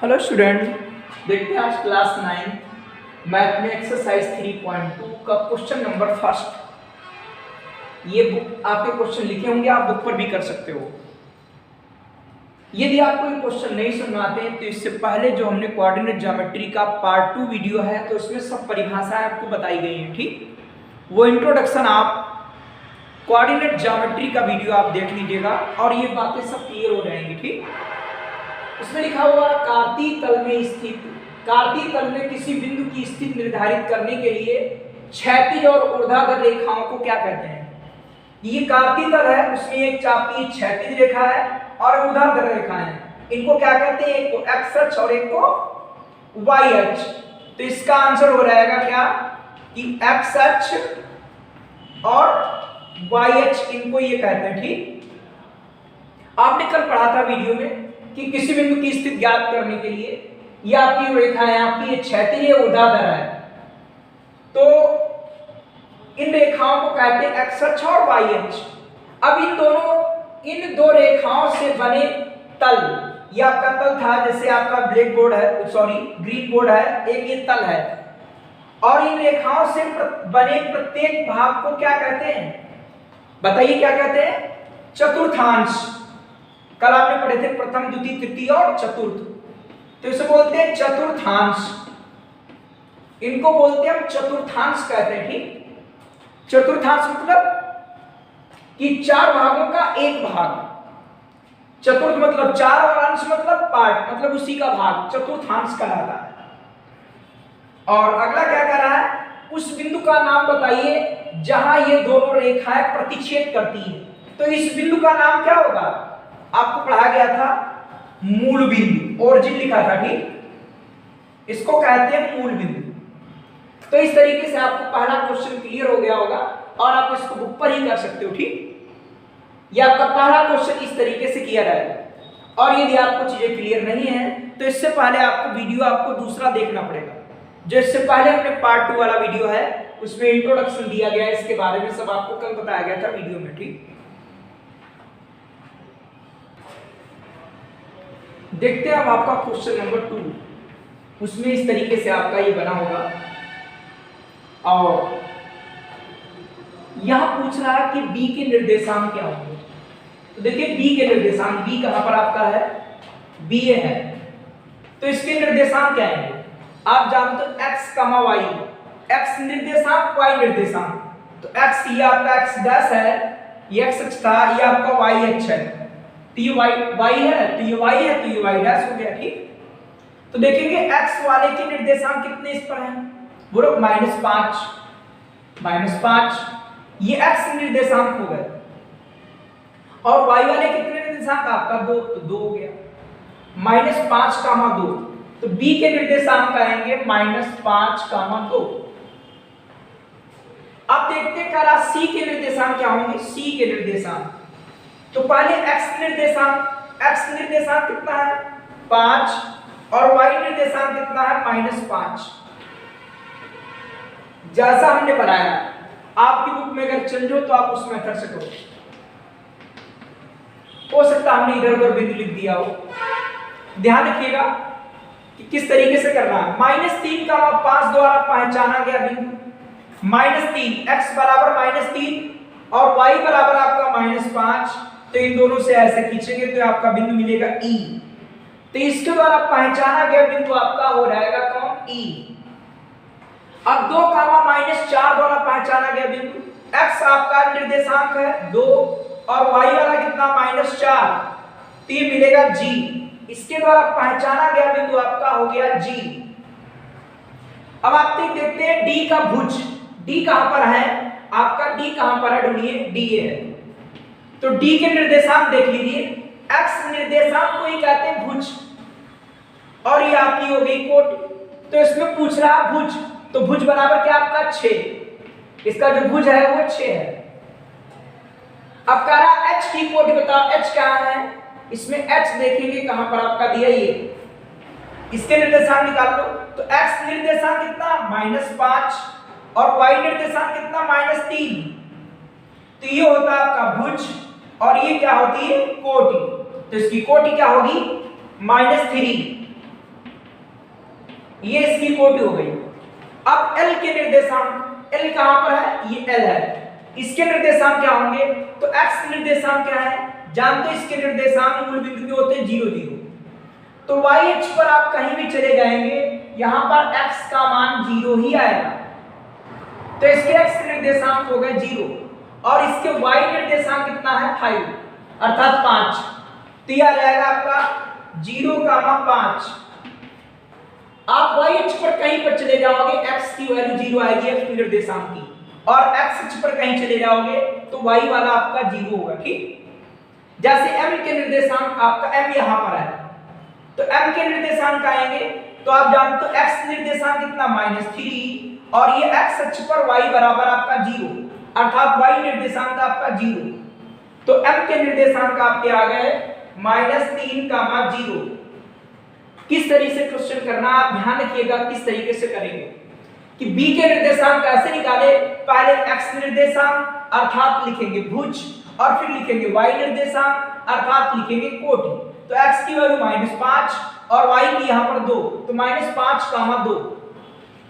Hello student, देखते हैं आज क्लास 9 मैथ में एक्सरसाइज 3.2 का क्वेश्चन नंबर फर्स्ट। ये बुक आपके क्वेश्चन लिखे होंगे, आप बुक पर भी कर सकते हो। यदि आपको ये क्वेश्चन नहीं समझ आते हैं तो इससे पहले जो हमने कोऑर्डिनेट ज्योमेट्री का पार्ट 2 वीडियो है तो उसमें सब परिभाषाएं आपको बताई गई हैं। ठीक, वो इंट्रोडक्शन आप कोऑर्डिनेट ज्योमेट्री का वीडियो आप देख लीजिएगा और ये बातें सब क्लियर हो जाएंगी। ठीक, उसमें लिखा हुआ कार्तीय तल में किसी बिंदु की स्थिति निर्धारित करने के लिए क्षैतिज और ऊर्ध्वाधर रेखाओं को क्या कहते हैं। ये कार्तीय तल है, उसमें एक चापी क्षैतिज रेखा है और ऊर्ध्वाधर रेखा है। इनको क्या कहते हैं? एक को एक्स अक्ष और एक को वाई अक्ष। तो इसका आंसर हो जाएगा क्या कि एक्स अक्ष और वाई अक्ष, इनको ये कहते हैं। ठीक, आपने कल पढ़ा था वीडियो में कि किसी बिंदु की स्थिति ज्ञात करने के लिए ये आपकी रेखा है, आपकी ये क्षैतिज है, ऊर्ध्वाधर है, तो इन रेखाओं को कहते हैं एक्स अक्ष और वाई अक्ष। अब इन दो रेखाओं से बने तल, ये आपका तल था, जैसे आपका ब्लैक बोर्ड है, सॉरी ग्रीन बोर्ड है, एक ये तल है, और इन रेखाओं से बने प्रत्येक भाग को क्या कहते हैं? बताइए क्या कहते हैं? चतुर्थांश। कल आपने पढ़े थे प्रथम, द्वितीय, तृतीय और चतुर्थ, तो इसे बोलते हैं चतुर्थांश। इनको बोलते हैं हम चतुर्थांश कहते हैं। ठीक, चतुर्थांश मतलब कि चार भागों का एक भाग। चतुर्थ मतलब चार और अंश मतलब पार्ट, मतलब उसी का भाग चतुर्थांश कहलाता है। और अगला क्या कह रहा है? उस बिंदु का नाम बताइए जहां ये दोनों रेखाएं प्रतिच्छेद करती है। तो इस बिंदु का नाम क्या होगा? आपको पढ़ा गया था मूल बिंदु, ओरिजिन लिखा था। ठीक, इसको कहते हैं मूल बिंदु। तो इस तरीके से आपको पहला क्वेश्चन क्लियर हो गया होगा और आप इसको बुक पर ही कर सकते हो। ठीक, ये आपका पहला क्वेश्चन इस तरीके से किया जाएगा। और यदि आपको चीजें क्लियर नहीं है तो इससे पहले आपको वीडियो दूसरा देखना पड़ेगा, जो इससे पहले हमने पार्ट 2 वाला वीडियो है, उसमें इंट्रोडक्शन दिया गया है, इसके बारे में सब आपको कल बताया गया था वीडियो में। ठीक, देखते हैं अब आपका क्वेश्चन नंबर 2। उसमें इस तरीके से आपका ये बना होगा और यहां पूछ रहा है कि बी के निर्देशांक क्या होंगे। तो देखिए बी के निर्देशांक, बी कहां पर आपका है? बी ए है, तो इसके निर्देशांक क्या हैं? आप जानते हो एक्स कमा वाई, एक्स निर्देशांक वाई निर्देशांक। तो एक्स ये आपका एक्स डैश है, ये एक्स अक्ष था, ये आपका वाई अक्ष है, तो ये वाई है, तो ये वाई है, तो ये वाई डैश हो गया। ठीक, तो देखेंगे एक्स वाले के निर्देशांक कितने इस पर हैं? वो लोग -5, ये एक्स निर्देशांक हो गए। और वाई वाले कितने निर्देशांक? आपका 2, तो 2 हो गया। -5, 2, तो बी के निर्देशांक आएंगे -5, 2। अब देखते हैं करा सी के निर्देशांक क्या होंगे। सी के निर्देशांक, तो पहले एक्स निर्देशांक कितना है? 5, और वाई निर्देशांक कितना है? -5। जैसा हमने बनाया, आपकी बुक में अगर चेंज हो तो आप उस मेथड से करो। हो सकता हमने इधर उधर बिंदु लिख दिया हो। ध्यान रखिएगा कि किस तरीके से करना है। -3, 5 द्वारा पहचाना गया बिंदु, -3, x बराबर -3 और y बराबर आपका -5, तो इन दोनों से ऐसे खींचेंगे तो आपका बिंदु मिलेगा E। तो इसके द्वारा पहचाना गया बिंदु आपका हो जाएगा कौन? E। अब 2, -4 द्वारा पहचाना गया बिंदु, x आपका निर्देशांक है 2 और y वाला कितना? -4, तो ये मिलेगा G। इसके द्वारा पहचाना गया बिंदु आपका हो गया G। अब आप देखते हैं D का भुज, D कहां पर है? आपका D कहां पर है? ढूंढिए, D है, तो D के निर्देशांक देख लीजिए। x निर्देशांक को ही कहते हैं भुज, और ये आपकी हो गई कोटि। तो इसमें पूछ रहा भुज, तो भुज बराबर क्या आपका? 6। इसका जो भुज है वो 6 है। अब कह रहा h की कोटि बताओ, h क्या है? इसमें h देखेंगे कहां पर आपका दिया, ये इसके निर्देशांक निकाल लो। तो x निर्देशांक कितना? -5 और y निर्देशांक कितना? -3। तो ये होता है आपका भुज और ये क्या होती है? कोटि। तो इसकी कोटि क्या होगी? -3। ये इसकी कोटि हो गई। अब L के निर्देशांक, L कहां पर है, ये L है, इसके निर्देशांक क्या होंगे, तो x निर्देशांक क्या है, जानते हो इसके निर्देशांक मूल बिंदु के होते हैं 0 0, तो y अक्ष पर आप कहीं भी चले जाएंगे यहां पर x का मान 0 ही आएगा, तो इसके x निर्देशांक हो गए 0 और इसके y निर्देशांक कितना है 5 अर्थात 5, तो यह रहेगा आपका 0,5। आप y अक्ष पर कहीं पर चले जाओगे x की वैल्यू 0 आएगी x निर्देशांक की, और x अक्ष पर कहीं चले जाओगे तो y वाला आपका 0 होगा, ठीक। जैसे m के निर्देशांक आपका m यहां पर है, तो m के निर्देशांक आएंगे तो आप जानते हो x निर्देशांक कितना -3 और ये x अक्ष पर y बराबर आपका 0 अर्थात y निर्देशांक आपका 0, तो m के निर्देशांक आपके आ गए -3,0। किस तरीके से क्वेश्चन करना आप ध्यान रखिएगा किस तरीके से करेंगे कि b के निर्देशांक कैसे निकाले, पहले x निर्देशांक अर्थात लिखेंगे भुज और फिर लिखेंगे y निर्देशांक अर्थात लिखेंगे कोटि, तो x की वैल्यू -5 और y की यहां पर 2, तो -5,2।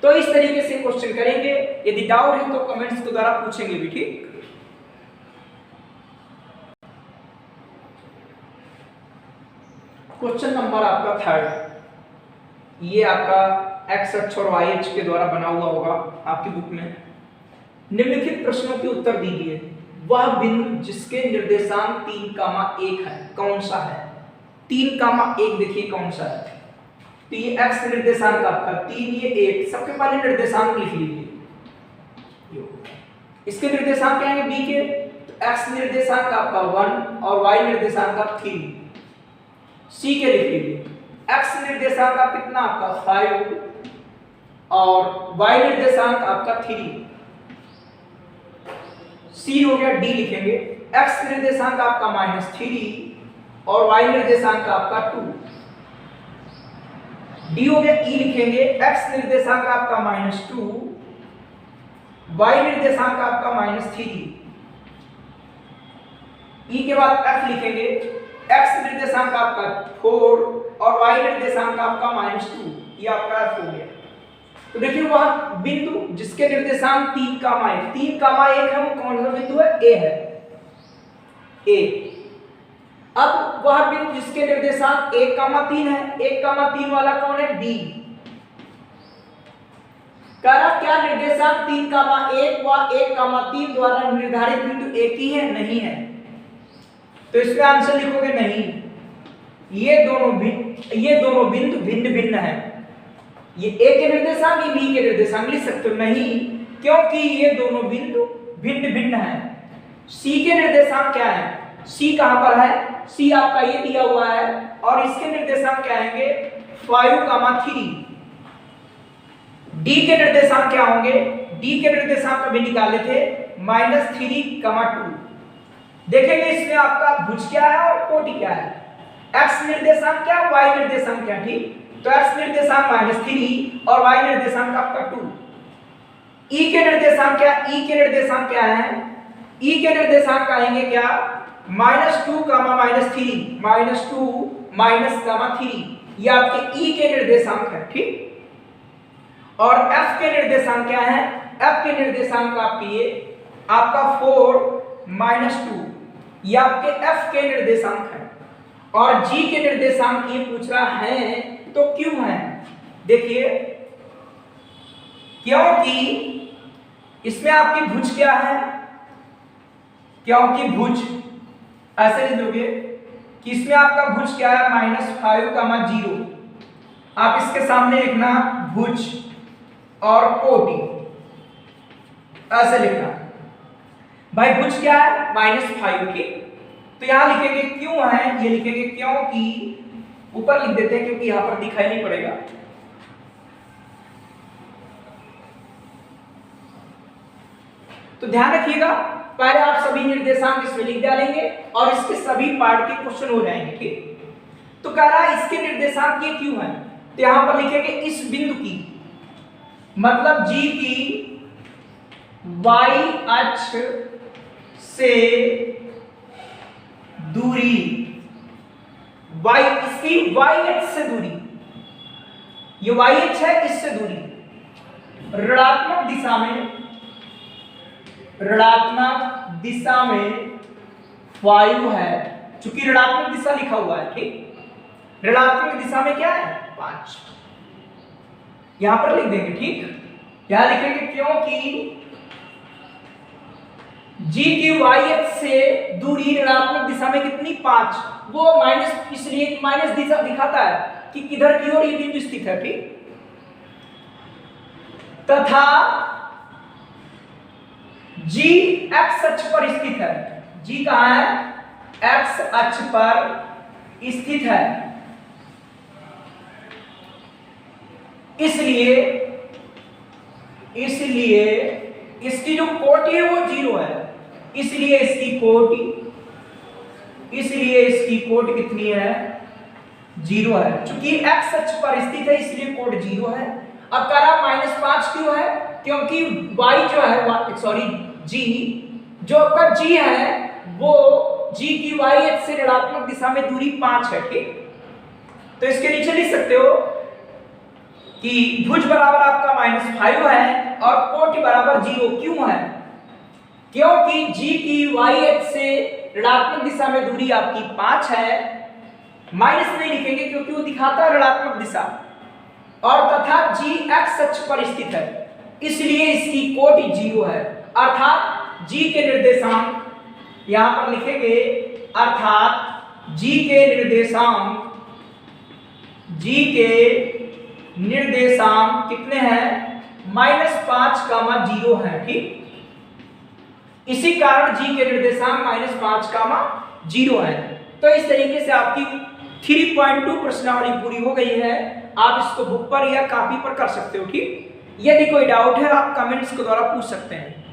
तो इस तरीके से क्वेश्चन करेंगे, यदि डाउट है तो कमेंट्स के द्वारा पूछेंगे भी, ठीक। क्वेश्चन नंबर आपका 3, ये आपका x अक्ष और y अक्ष के द्वारा बना हुआ होगा आपकी बुक में। निम्नलिखित प्रश्नों के उत्तर दीजिए, वह बिंदु जिसके निर्देशांक 3,1 है कौन सा है। 3,1 देखिए कौन सा है, तो ये x निर्देशांक आपका 3, ये 1, सबके पहले निर्देशांक लिख लीजिए। इसके निर्देशांक क्या है b के, तो x निर्देशांक आपका 1 और y निर्देशांक आपका 3, c के लिख लीजिए। x निर्देशांक का कितना आपका 5 और y निर्देशांक आपका 3, c हो गया। d लिखेंगे, x निर्देशांक आपका -3 और y निर्देशांक आपका 2, d हो गया। e लिखेंगे, x निर्देशांक आपका -2, y निर्देशांक आपका -3, e के बाद f लिखेंगे, x निर्देशांक आपका 4 और y निर्देशांक आपका -2, ये आपका f हो गया। तो देखिए वह बिंदु जिसके निर्देशांक 3,1 है वो कौन सा बिंदु है, a है, a। अब वह बिंदु जिसके निर्देशांक 1,3 है, 1,3 वाला कौन है, b। कह रहा क्या निर्देशांक 3,1 व 1,3 द्वारा निर्धारित बिंदु एक ही है, नहीं है, तो इसका आंसर लिखोगे नहीं, ये दोनों बिंदु भिन्न भिन्न है। ये a के निर्देशांक, ये b के निर्देशांक लिख सकते हो, नहीं, क्योंकि ये दोनों बिंदु भिन्न भिन्न है। c के निर्देशांक क्या है, c कहां पर है, c आपका ये दिया हुआ है और इसके निर्देशांक क्या आएंगे 5,3। d के निर्देशांक क्या होंगे, d के निर्देशांक अभी निकाले थे -3,2। देखेंगे इसमें आपका भुज क्या है और कोटि क्या है, x निर्देशांक क्या, y निर्देशांक क्या, ठीक। तो x निर्देशांक -3 और y निर्देशांक आपका 2। e के निर्देशांक क्या, e के निर्देशांक क्या है, e के निर्देशांक आएंगे क्या -2, -2 ये आपके e के निर्देशांक है, ठीक। और f के निर्देशांक क्या है, f के निर्देशांक आपके ये आपका 4 -2, ये आपके f के निर्देशांक है। और g के निर्देशांक ये पूछ रहा है तो क्यों है, देखिए क्योंकि इसमें आपकी भुज क्या है, क्योंकि भुज ऐसे लिख दोगे कि इसमें आपका भुज क्या है -5,0। आप इसके सामने लिखना भुज और कोटि, ऐसे लिखना भाई। भुज क्या है -5 की, तो यहां लिखेंगे क्यों है, ये लिखेंगे क्योंकि, ऊपर लिख देते हैं क्योंकि यहां पर दिखाई नहीं पड़ेगा। तो ध्यान रखिएगा, पहले आप सभी निर्देशांक इसमें लिख डालेंगे और इसके सभी पार्ट के क्वेश्चन हो जाएंगे, ठीक। तो कह रहा है इसके निर्देशांक ये क्यों है, तो यहां पर लिखेंगे इस बिंदु की, मतलब G की y अक्ष से दूरी, इसकी y अक्ष से दूरी, ये YH है, इससे दूरी ऋणात्मक दिशा में 5 है, चूंकि ऋणात्मक दिशा लिखा हुआ है, ठीक। ऋणात्मक दिशा में क्या है 5, यहां पर लिख देंगे, ठीक। यहां लिखेंगे क्योंकि G की YH से दूरी ऋणात्मक दिशा में कितनी 5, वो माइनस, इसलिए माइनस दिशा दिखाता है कि किधर की ओर ये बिंदु स्थित है, ठीक। तथा G x अक्ष पर स्थित है, G कहां है x अक्ष पर स्थित है, इसलिए इसकी जो कोटि है वो 0 है, इसलिए इसकी कोटि कितनी है 0 है। चूंकि x अक्ष पर स्थित है इसलिए कोट 0 है। अब कह रहा -5 क्यों है, क्योंकि y जो है, सॉरी g, जो आपका g है वो g की YH से ऋणात्मक दिशा में दूरी 5 है, ठीक। तो इसके नीचे लिख सकते हो कि भुज बराबर आपका -5 है और कोटि बराबर 0 क्यों है, क्योंकि g की YH से ऋणात्मक दिशा में दूरी आपकी 5 है। माइनस नहीं लिखेंगे क्योंकि वो दिखाता है ऋणात्मक दिशा, और तथा g x अक्ष पर स्थित है इसलिए इसकी कोटि 0 है, अर्थात g के निर्देशांक यहां पर लिखेंगे, अर्थात g के निर्देशांक कितने हैं -5, 0 है, ठीक। इसी कारण g के निर्देशांक -5, 0 है। तो इस तरीके से आपकी 3.2 प्रश्नावली पूरी हो गई है। आप इसको बुक पर या कॉपी पर कर सकते हो, ठीक। यदि कोई डाउट है आप कमेंट्स के द्वारा पूछ सकते हैं।